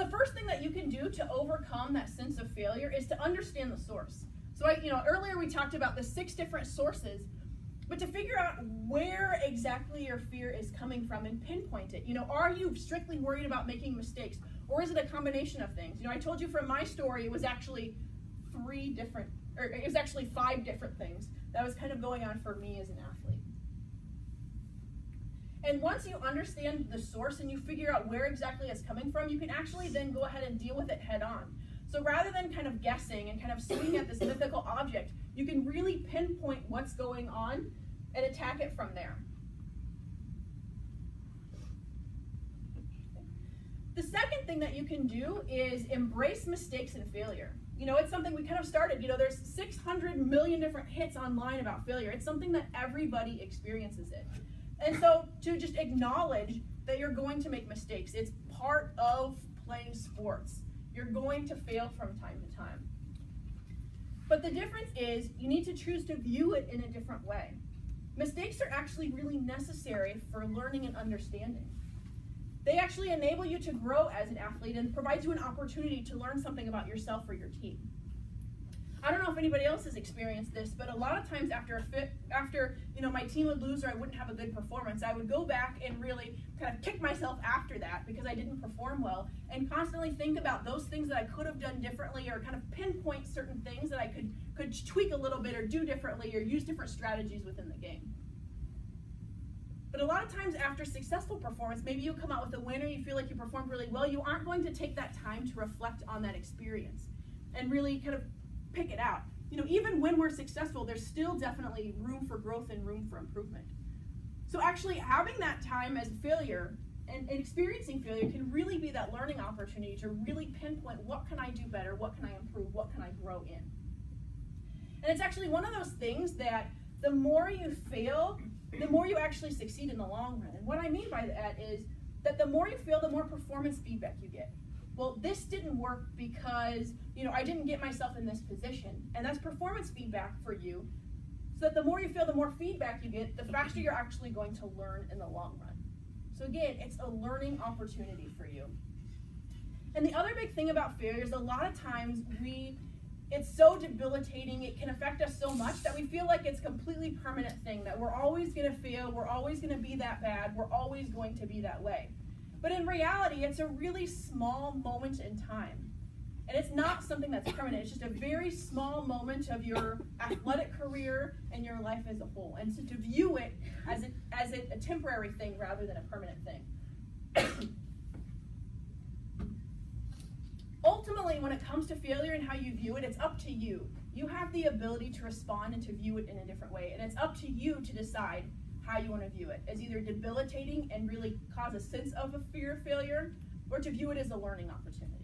So the first thing that you can do to overcome that sense of failure is to understand the source. So earlier we talked about the 6 different sources, but to figure out where exactly your fear is coming from and pinpoint it. Are you strictly worried about making mistakes, or is it a combination of things? I told you from my story it was actually 5 different things that was kind of going on for me as an athlete. And once you understand the source and you figure out where exactly it's coming from, you can actually then go ahead and deal with it head on. So rather than kind of guessing and kind of swinging at this mythical object, you can really pinpoint what's going on and attack it from there. The second thing that you can do is embrace mistakes and failure. It's something we kind of started. There's 600 million different hits online about failure. It's something that everybody experiences it. And so to just acknowledge that you're going to make mistakes. It's part of playing sports. You're going to fail from time to time. But the difference is you need to choose to view it in a different way. Mistakes are actually really necessary for learning and understanding. They actually enable you to grow as an athlete and provide you an opportunity to learn something about yourself or your team. I don't know if anybody else has experienced this, but a lot of times after my team would lose or I wouldn't have a good performance, I would go back and really kind of kick myself after that because I didn't perform well, and constantly think about those things that I could have done differently, or kind of pinpoint certain things that I could tweak a little bit or do differently or use different strategies within the game. But a lot of times after successful performance, maybe you come out with a win or you feel like you performed really well, you aren't going to take that time to reflect on that experience and really kind of pick it out. Even when we're successful, there's still definitely room for growth and room for improvement. So actually having that time as failure and experiencing failure can really be that learning opportunity to really pinpoint what can I do better, what can I improve, what can I grow in. And it's actually one of those things that the more you fail, the more you actually succeed in the long run. And what I mean by that is that the more you fail, the more performance feedback you get. Well, this didn't work because, I didn't get myself in this position. And that's performance feedback for you. So that the more you fail, the more feedback you get, the faster you're actually going to learn in the long run. So again, it's a learning opportunity for you. And the other big thing about failure is a lot of times it's so debilitating, it can affect us so much that we feel like it's a completely permanent thing, that we're always going to fail, we're always going to be that bad, we're always going to be that way. But in reality, it's a really small moment in time. And it's not something that's permanent. It's just a very small moment of your athletic career and your life as a whole. And so to view it as a temporary thing rather than a permanent thing. Ultimately, when it comes to failure and how you view it, it's up to you. You have the ability to respond and to view it in a different way. And it's up to you to decide how you want to view it, as either debilitating and really cause a sense of a fear of failure, or to view it as a learning opportunity.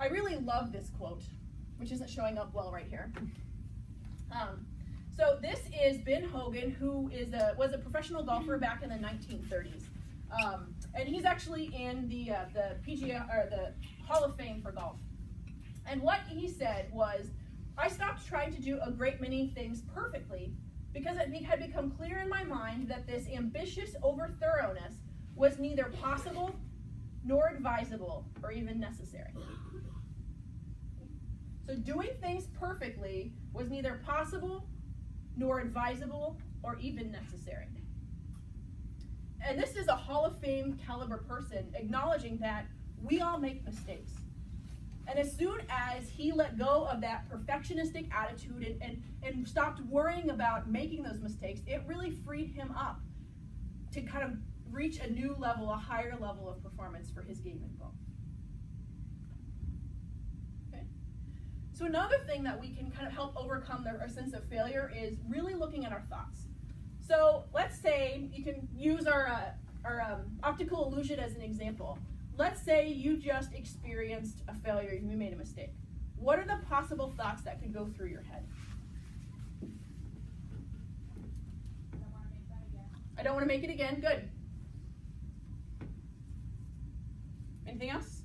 I really love this quote, which isn't showing up well right here. So this is Ben Hogan, who was a professional golfer back in the 1930s. And he's actually in the PGA, or the Hall of Fame for golf. And what he said was, I stopped trying to do a great many things perfectly because it had become clear in my mind that this ambitious over-thoroughness was neither possible nor advisable or even necessary. So doing things perfectly was neither possible nor advisable or even necessary. And this is a Hall of Fame caliber person acknowledging that we all make mistakes. And as soon as he let go of that perfectionistic attitude and stopped worrying about making those mistakes, it really freed him up to kind of reach a new level, a higher level of performance for his game and golf. Okay. So another thing that we can kind of help overcome our sense of failure is really looking at our thoughts. So let's say you can use our optical illusion as an example. Let's say you just experienced a failure, you made a mistake. What are the possible thoughts that could go through your head? I don't want to make it again. Good. Anything else?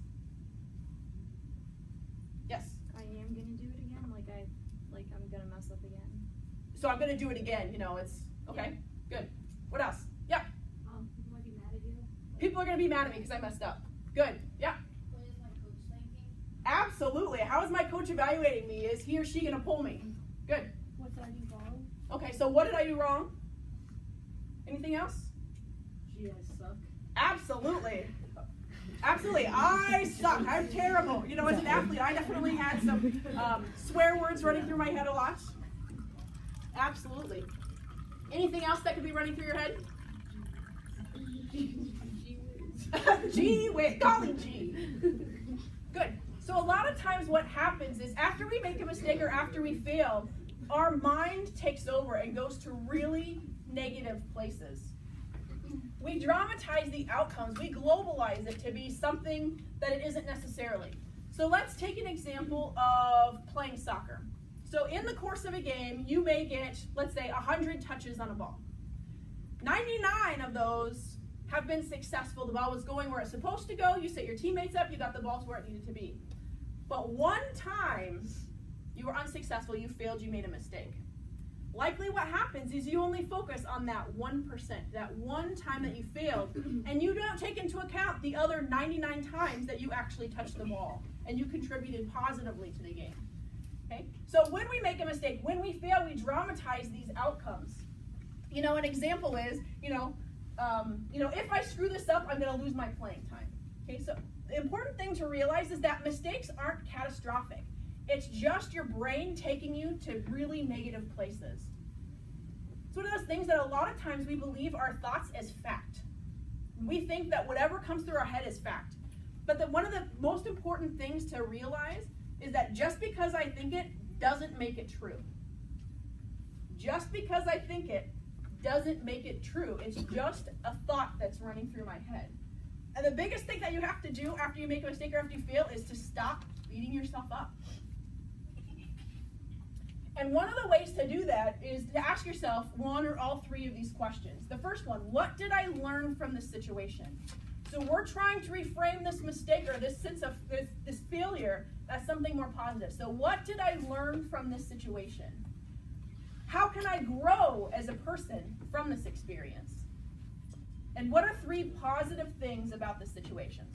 Yes? I am going to do it again, like I'm going to mess up again. So I'm going to do it again, it's, okay, yeah. Good. What else? Yeah. People might be mad at you. People people are going to be mad at me because I messed up? Good. Yeah. What is my coach thinking? Absolutely. How is my coach evaluating me? Is he or she going to pull me? Good. What did I do wrong? Okay, so what did I do wrong? Anything else? Gee, I suck. Absolutely. Absolutely. I suck. I'm terrible. You know, as an athlete, I definitely had some swear words running through my head a lot. Absolutely. Anything else that could be running through your head? Gee whiz. Golly gee. Good. So a lot of times what happens is after we make a mistake or after we fail, our mind takes over and goes to really negative places. We dramatize the outcomes. We globalize it to be something that it isn't necessarily. So let's take an example of playing soccer. So in the course of a game, you may get, let's say, 100 touches on a ball. 99 of those have been successful. The ball was going where it's supposed to go. You set your teammates up. You got the ball to where it needed to be. But one time, you were unsuccessful. You failed. You made a mistake. Likely what happens is you only focus on that 1%, that one time that you failed, and you don't take into account the other 99 times that you actually touched the ball and you contributed positively to the game. Okay? So when we make a mistake, when we fail, we dramatize these outcomes. You know, an example is, if I screw this up, I'm going to lose my playing time. Okay, so the important thing to realize is that mistakes aren't catastrophic. It's just your brain taking you to really negative places. It's one of those things that a lot of times we believe our thoughts as fact. We think that whatever comes through our head is fact. But one of the most important things to realize is that just because I think it doesn't make it true. Just because I think it doesn't make it true. It's just a thought that's running through my head. And the biggest thing that you have to do after you make a mistake or after you fail is to stop beating yourself up. And one of the ways to do that is to ask yourself one or all three of these questions. The first one, what did I learn from this situation? So we're trying to reframe this mistake or this sense of this failure as something more positive. So what did I learn from this situation? How can I grow as a person from this experience? And what are three positive things about this situation?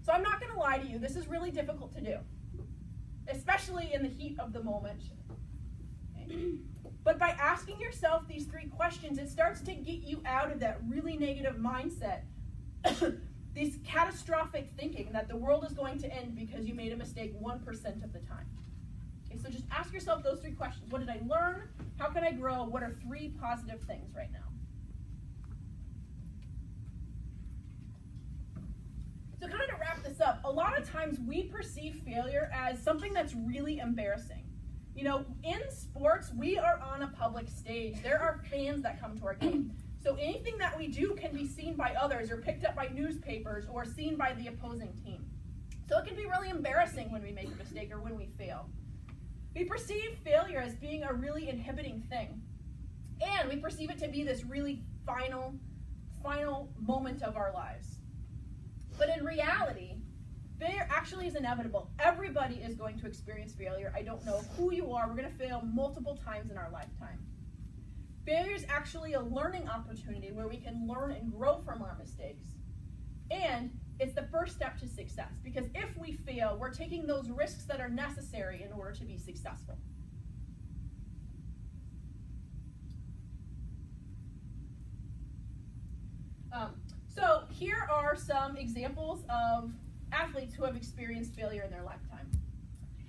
So I'm not going to lie to you, this is really difficult to do, especially in the heat of the moment. Okay? But by asking yourself these three questions, it starts to get you out of that really negative mindset, this catastrophic thinking that the world is going to end because you made a mistake 1% of the time. Okay, so just ask yourself those three questions. What did I learn? How can I grow? What are three positive things right now? So kind of to wrap this up, a lot of times we perceive failure as something that's really embarrassing. You know, in sports, we are on a public stage. There are fans that come to our game. So anything that we do can be seen by others or picked up by newspapers or seen by the opposing team. So it can be really embarrassing when we make a mistake or when we fail. We perceive failure as being a really inhibiting thing. And we perceive it to be this really final moment of our lives. But in reality, failure actually is inevitable. Everybody is going to experience failure. I don't know who you are. We're going to fail multiple times in our lifetime. Failure is actually a learning opportunity where we can learn and grow from our mistakes. And it's the first step to success. Because if we fail, we're taking those risks that are necessary in order to be successful. So here are some examples of athletes who have experienced failure in their lifetime.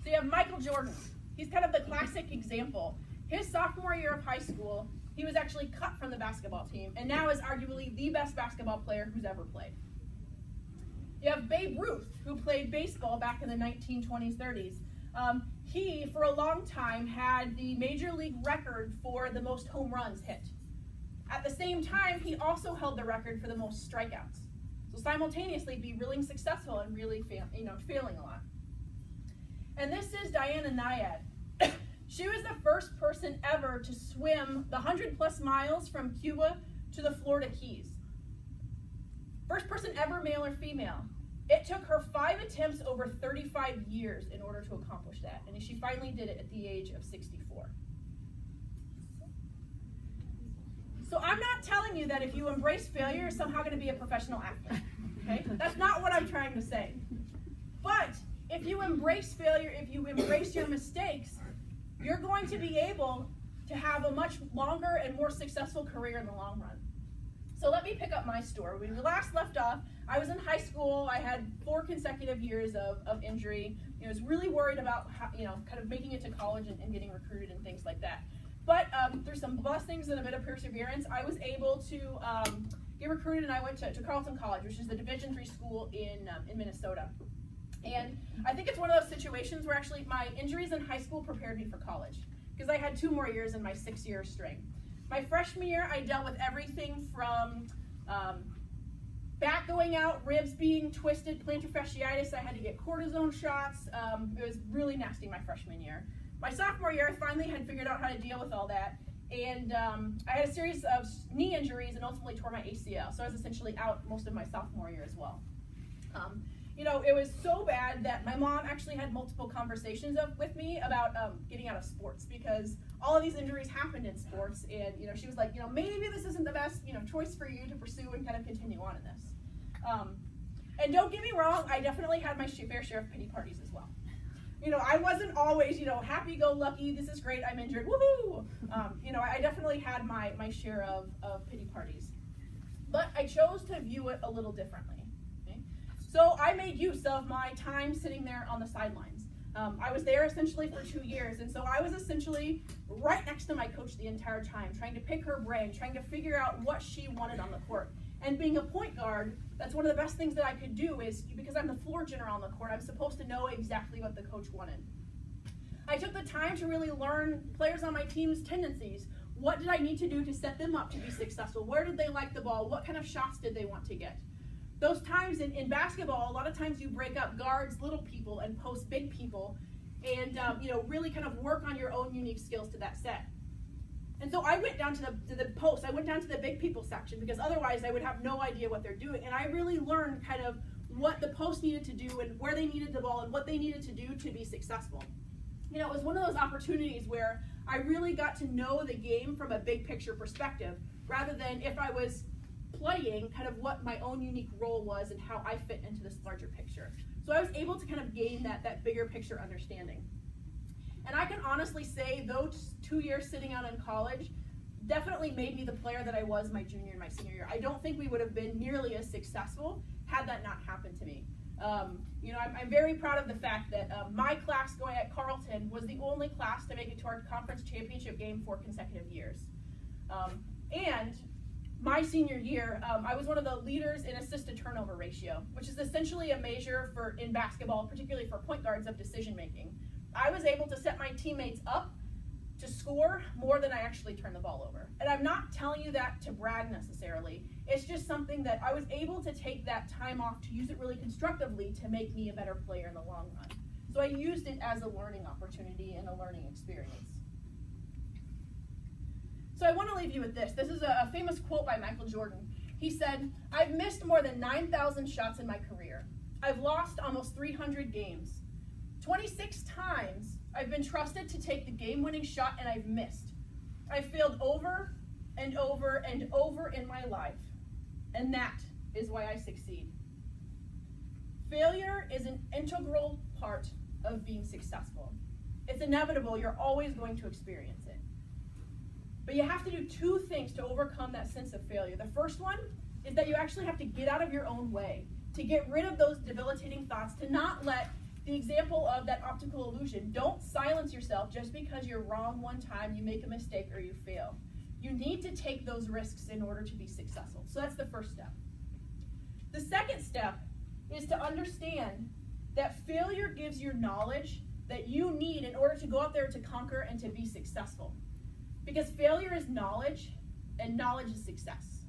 So you have Michael Jordan. He's kind of the classic example. His sophomore year of high school, he was actually cut from the basketball team and now is arguably the best basketball player who's ever played. You have Babe Ruth, who played baseball back in the 1920s, 30s. He, for a long time, had the major league record for the most home runs hit. At the same time, he also held the record for the most strikeouts. So simultaneously, be really successful and really failing a lot. And this is Diana Nyad. She was the first person ever to swim the 100+ miles from Cuba to the Florida Keys. First person ever, male or female. It took her 5 attempts over 35 years in order to accomplish that. And she finally did it at the age of 64. So I'm not telling you that if you embrace failure, you're somehow going to be a professional athlete. Okay? That's not what I'm trying to say. But if you embrace failure, if you embrace your mistakes, you're going to be able to have a much longer and more successful career in the long run. So let me pick up my story. When we last left off, I was in high school. I had 4 consecutive years of injury. I was really worried about how, kind of making it to college and getting recruited and things like that. But through some blessings and a bit of perseverance, I was able to get recruited, and I went to Carleton College, which is the Division III school in Minnesota. And I think it's one of those situations where actually my injuries in high school prepared me for college, because I had 2 more years in my 6-year string. My freshman year, I dealt with everything from back going out, ribs being twisted, plantar fasciitis. I had to get cortisone shots. It was really nasty my freshman year. My sophomore year, I finally had figured out how to deal with all that. And I had a series of knee injuries and ultimately tore my ACL. So I was essentially out most of my sophomore year as well. It was so bad that my mom actually had multiple conversations with me about getting out of sports, because all of these injuries happened in sports, and she was like, maybe this isn't the best choice for you to pursue and kind of continue on in this. And don't get me wrong, I definitely had my fair share of pity parties as well. I wasn't always happy-go-lucky, this is great, I'm injured, woohoo! I definitely had my share of pity parties, but I chose to view it a little differently. So I made use of my time sitting there on the sidelines. I was there essentially for 2 years, and so I was essentially right next to my coach the entire time, trying to pick her brain, trying to figure out what she wanted on the court. And being a point guard, that's one of the best things that I could do, is because I'm the floor general on the court, I'm supposed to know exactly what the coach wanted. I took the time to really learn players on my team's tendencies. What did I need to do to set them up to be successful? Where did they like the ball? What kind of shots did they want to get? Those times in basketball, a lot of times you break up guards, little people, and post big people, and really kind of work on your own unique skills to that set. And so I went down to the post. I went down to the big people section, because otherwise I would have no idea what they're doing. And I really learned kind of what the post needed to do and where they needed the ball and what they needed to do to be successful. It was one of those opportunities where I really got to know the game from a big picture perspective, rather than if I was playing kind of what my own unique role was and how I fit into this larger picture. So I was able to kind of gain that bigger picture understanding. And I can honestly say those 2 years sitting out in college definitely made me the player that I was my junior and my senior year. I don't think we would have been nearly as successful had that not happened to me. I'm very proud of the fact that my class going at Carleton was the only class to make it to our conference championship game 4 consecutive years. And my senior year, I was one of the leaders in assist to turnover ratio, which is essentially a measure in basketball, particularly for point guards, of decision making. I was able to set my teammates up to score more than I actually turned the ball over. And I'm not telling you that to brag necessarily. It's just something that I was able to take that time off to use it really constructively to make me a better player in the long run. So I used it as a learning opportunity and a learning experience. So I want to leave you with this. This is a famous quote by Michael Jordan. He said, "I've missed more than 9,000 shots in my career. I've lost almost 300 games. 26 times I've been trusted to take the game-winning shot and I've missed. I've failed over and over and over in my life. And that is why I succeed." Failure is an integral part of being successful. It's inevitable. You're always going to experience it. But you have to do 2 things to overcome that sense of failure. The first one is that you actually have to get out of your own way, to get rid of those debilitating thoughts, to not let the example of that optical illusion. Don't silence yourself just because you're wrong one time, you make a mistake, or you fail. You need to take those risks in order to be successful. So that's the first step. The second step is to understand that failure gives you knowledge that you need in order to go out there to conquer and to be successful. Because failure is knowledge, and knowledge is success.